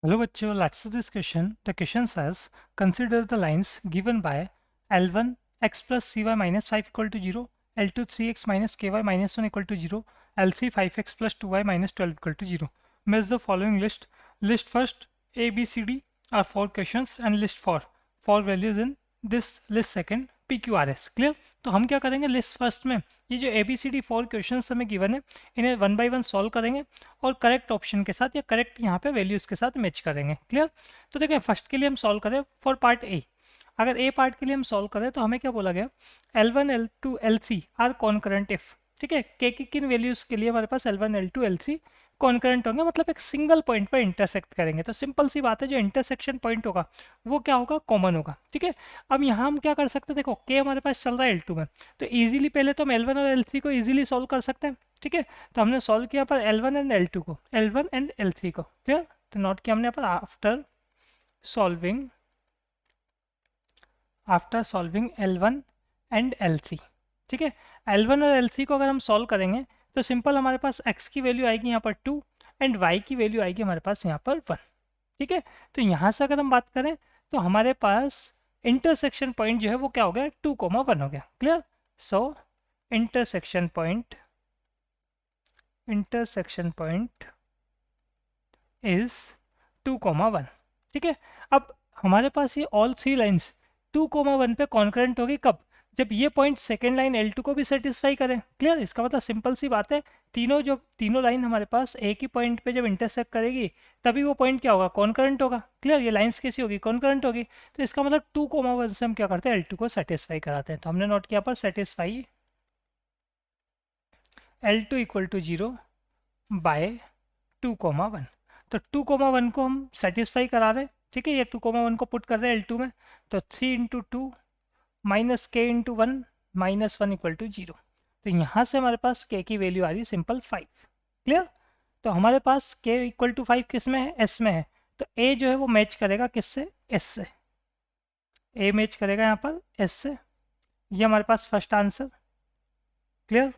Hello bachcho, let's do this question. The question says, consider the lines given by L1 x plus cy minus 5 equal to 0, L2 3x minus ky minus 1 equal to 0, L3 5x plus 2y minus 12 equal to 0. Match the following list. List first A, B, C, D are 4 questions and list 4 values in this list second P, Q, R, S. Clear? तो हम क्या करेंगे list first में ये जो ABCD 4 questions हमें given है इन्हें 1 बाय 1 सॉल्व करेंगे और करेक्ट ऑप्शन के साथ या करेक्ट यहाँ पे वैल्यूज के साथ मैच करेंगे। क्लियर? तो देखें फर्स्ट के लिए हम सॉल्व करें फॉर पार्ट ए। अगर ए पार्ट के लिए हम सॉल्व करें तो हमें क्या बोला गया L1 L2 L3 are concurrent if. ठीक है, के की किन वैल्यूज के लिए हमारे पास L1 L2 L3 कॉन्करेंट होंगे, मतलब एक सिंगल पॉइंट पर इंटरसेक्ट करेंगे। तो सिंपल सी बात है, जो इंटरसेक्शन पॉइंट होगा वो क्या होगा, कॉमन होगा। ठीक है, अब यहाँ हम क्या कर सकते हैं, देखो के हमारे पास चल रहा है L2 में, तो इजीली पहले तो हम L1 और L3 को इजीली सॉल्व कर सकते हैं। ठीक है, तो हमने सॉल्व किया पर L1 एंड L2 को, L1 एंड L3 को। क्लियर? तो नोट किया हमने पर after solving L1 and L3। ठीक है, L1 और L3 को अगर हम सॉल्व करेंगे तो सिंपल हमारे पास x की वैल्यू आएगी यहाँ पर 2 एंड y की वैल्यू आएगी हमारे पास यहाँ पर 1। ठीक है, तो यहाँ से अगर हम बात करें तो हमारे पास इंटरसेक्शन पॉइंट जो है वो क्या हो गया, 2,1 हो गया। Clear? So intersection point is 2,1। ठीक है, अब हमारे पास ये ऑल 3 लाइंस 2,1 पे कॉन्करेंट होगी कब, जब ये पॉइंट सेकेंड लाइन L2 को भी सेटिस्फाई करें। क्लियर? इसका मतलब सिंपल सी बात है, तीनों लाइन हमारे पास एक ही पॉइंट पे जब इंटरसेक्ट करेगी तभी वो पॉइंट क्या होगा, कॉन्करेंट होगा। क्लियर? ये लाइंस कैसी होगी, कॉन्करेंट होगी। तो इसका मतलब 2,1 से हम क्या करते हैं, L2 को सेटिस्फाई कराते हैं। तो हमने नोट किया पर satisfy L2 equal to 0 bye 2,1। तो 2,1 को हम सेटिस्फाई करा रहे हैं। ठीक है, ये 2,1 को पुट कर रहे हैं L2 में, तो 3 इंटू 2 माइनस के इंटू 1 माइनस 1 इक्वल टू 0। तो यहाँ से हमारे पास के की वैल्यू आ रही है सिंपल 5। क्लियर? तो हमारे पास के इक्वल टू 5 किस में है, एस में है। तो ए जो है वो मैच करेगा किससे, एस से। ए मैच करेगा यहाँ पर एस से। ये हमारे पास फर्स्ट आंसर। क्लियर?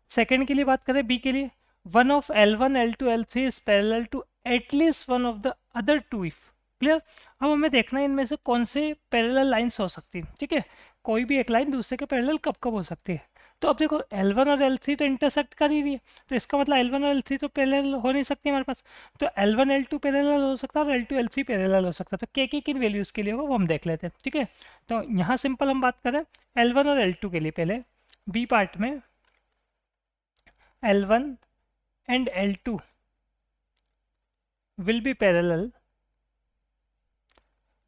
सेकेंड के लिए बात करें, बी के लिए, one of L1 L2 L3 is parallel to at least one of the other two if. Clear? अब हमें देखना है इनमें से कौन से पैरेलल लाइंस हो सकती हैं। ठीक है, कोई भी एक लाइन दूसरे के पैरेलल कब कब हो सकती है। तो अब देखो L1 और L3 तो इंटरसेक्ट कर ही रही है, तो इसका मतलब L1 और L3 तो पैरेलल हो नहीं सकती हमारे पास। तो L1 L2 पैरेलल हो सकता है और L2 L3 पैरेलल हो सकता है। तो के की किन वैल्यूज़ के लिए होगा वो हम देख लेते हैं। ठीक है, तो यहाँ सिंपल हम बात करें L1 और L2 के लिए, पहले बी पार्ट में L1 and L2 will be parallel।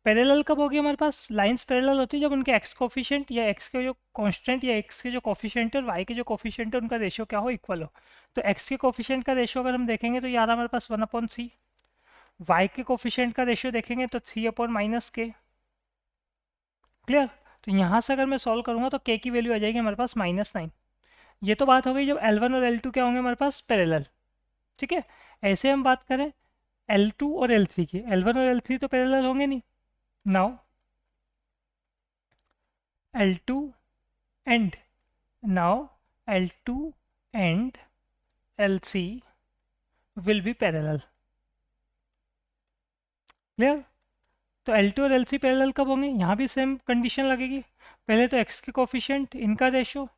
Parallel कब होगी हमारे पास, लाइंस पैरेलल होती है जब उनके x कोफिशिएंट या x के जो कांस्टेंट या x के जो कोफिशिएंट है और y के जो कोफिशिएंट है उनका रेशियो क्या हो, इक्वल हो। तो x के कोफिशिएंट का रेशियो अगर हम देखेंगे तो ये आ रहा है हमारे पास 1/3, y के कोफिशिएंट का रेशियो देखेंगे तो 3/-k। क्लियर? तो यहाँ से अगर मैं सॉल्व करूँगा तो k की वैल्यू आ जाएगी हमारे पास -9। ये तो बात हो गई जब L1 और L2 क्या होंगे हमारे पास, पैरेलल। ठीक है, ऐसे हम बात करें L2 और L3 की, L1 और L3 तो पैरेलल होंगे नहीं। Now L2 and now L2 and L3 will be parallel। Clear? तो L2 और L3 पैरेलल कब होंगे, यहाँ भी सेम कंडीशन लगेगी। पहले तो x के कोफिशिएंट इनका रेशियो,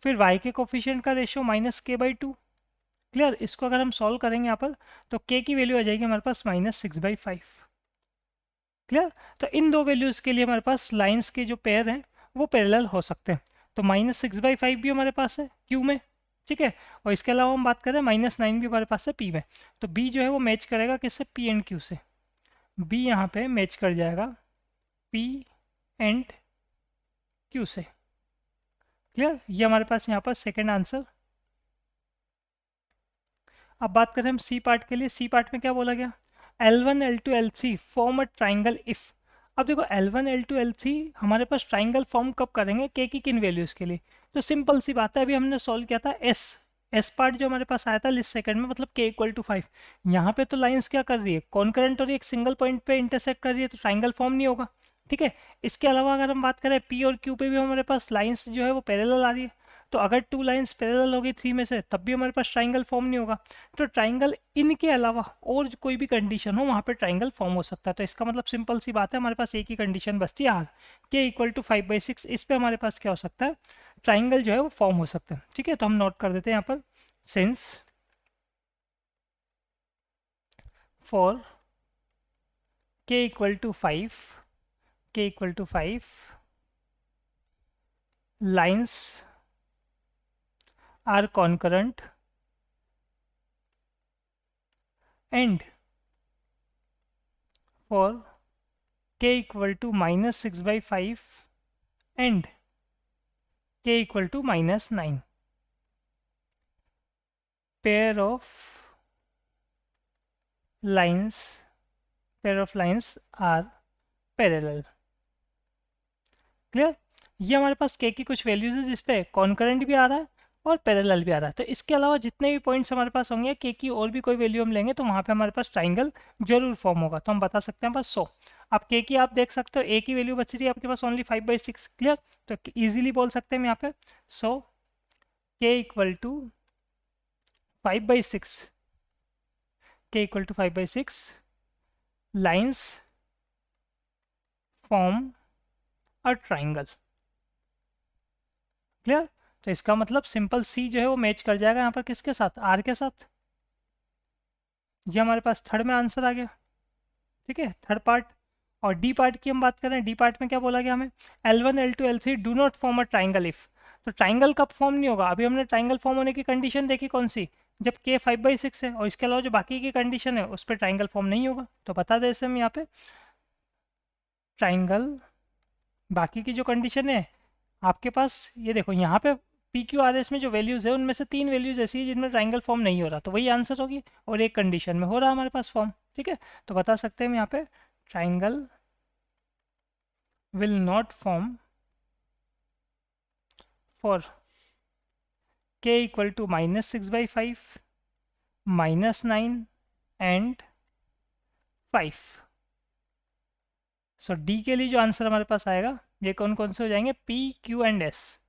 फिर y के कोफिशिएंट का रेशियो -k/2। क्लियर? इसको अगर हम सॉल्व करेंगे यहाँ पर तो k की वैल्यू आ जाएगी हमारे पास -6/5। क्लियर? तो इन दो वैल्यूज़ के लिए हमारे पास लाइंस के जो पेयर हैं वो पैरेलल हो सकते हैं। तो -6/5 भी हमारे पास है क्यू में। ठीक है, और इसके अलावा हम बात करें -9 भी हमारे पास है पी में। तो बी जो है वो मैच करेगा किससे, पी एंड क्यू से। बी यहाँ पे मैच कर जाएगा पी एंड क्यू से। क्लियर? ये हमारे पास यहाँ पर सेकेंड आंसर। अब बात करें हम सी पार्ट के लिए। सी पार्ट में क्या बोला गया, L1 L2 L3 form a triangle if. अब देखो L1 L2 L3 हमारे पास ट्राइंगल फॉर्म कब करेंगे, के की किन वैल्यूज़ के लिए। तो सिंपल सी बात है, अभी हमने सॉल्व किया था एस पार्ट जो हमारे पास आया था लिस्ट सेकंड में, मतलब के इक्वल टू 5। यहाँ पे तो लाइंस क्या कर रही है, कॉन्करेंट और एक सिंगल पॉइंट पे इंटरसेक्ट कर रही है, तो ट्राइंगल फॉर्म नहीं होगा। ठीक है, इसके अलावा अगर हम बात करें पी और क्यू पे भी हमारे पास लाइंस जो है वो पैरेलल आ रही है। तो अगर टू लाइंस पैरेलल होगी थ्री में से तब भी हमारे पास ट्राइंगल फॉर्म नहीं होगा। तो ट्राइंगल इनके अलावा और कोई भी कंडीशन हो वहाँ पे ट्राइंगल फॉर्म हो सकता है। तो इसका मतलब सिंपल सी बात है, हमारे पास एक ही कंडीशन बचती है आर, के इक्वल टू 5/6। इस पे हमारे पास क्या हो सकता है, ट्राइंगल जो है वो फॉर्म हो सकता है। ठीक है, तो हम नोट कर देते हैं यहाँ पर, since for k equal to 5, k equal to 5 lines are concurrent and for k equal to -6/5 and k equal to -9 pair of lines are parallel। Clear, ये हमारे पास k की कुछ वैल्यूज है जिस पे कॉन्करेंट भी आ रहा है और पैरेलल भी आ रहा है। तो इसके अलावा जितने भी पॉइंट्स हमारे पास होंगे k की और भी कोई वैल्यू हम लेंगे तो वहाँ पे हमारे पास ट्राइंगल जरूर फॉर्म होगा। तो हम बता सकते हैं बस 100। अब k की आप देख सकते हो, a की वैल्यू बच रही है आपके पास ओनली 5/6। क्लियर, तो ईजिली बोल सकते हैं हम यहाँ पे, so k equal to 5/6, k equal to 5/6 lines form a triangle. Clear, तो इसका मतलब सिंपल सी जो है वो मैच कर जाएगा यहाँ पर किसके साथ, आर के साथ। ये हमारे पास थर्ड में आंसर आ गया। ठीक है, थर्ड पार्ट। और डी पार्ट की हम बात करें, डी पार्ट में क्या बोला गया हमें, L1 L2 L3 do not form a triangle if. तो ट्राइंगल कब फॉर्म नहीं होगा, अभी हमने ट्राइंगल फॉर्म होने की कंडीशन देखी कौन सी, जब k 5/6 है, और इसके अलावा जो बाकी की कंडीशन है उस पर ट्राइंगल फॉर्म नहीं होगा। तो बता दें इसे हम यहाँ पे, ट्राइंगल बाकी की जो कंडीशन है आपके पास, ये देखो यहाँ पे पी क्यू आर एस में जो वैल्यूज़ है उनमें से 3 वैल्यूज़ ऐसी है जिनमें ट्राइंगल फॉर्म नहीं हो रहा, तो वही आंसर होगी। और एक कंडीशन में हो रहा है हमारे पास फॉर्म। ठीक है, तो बता सकते हैं हम यहाँ पे, triangle will not form for k equal to -6/5, -9 and 5। So D के लिए जो आंसर हमारे पास आएगा, ये कौन कौन से हो जाएंगे, P Q and S,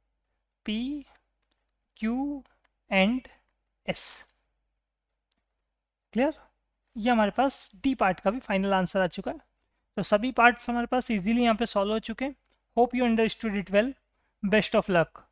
P Q and S। Clear, ये हमारे पास डी पार्ट का भी फाइनल आंसर आ चुका है। तो सभी पार्ट्स हमारे पास इजीली यहाँ पे सॉल्व हो चुके हैं। Hope you understood it well, best of luck.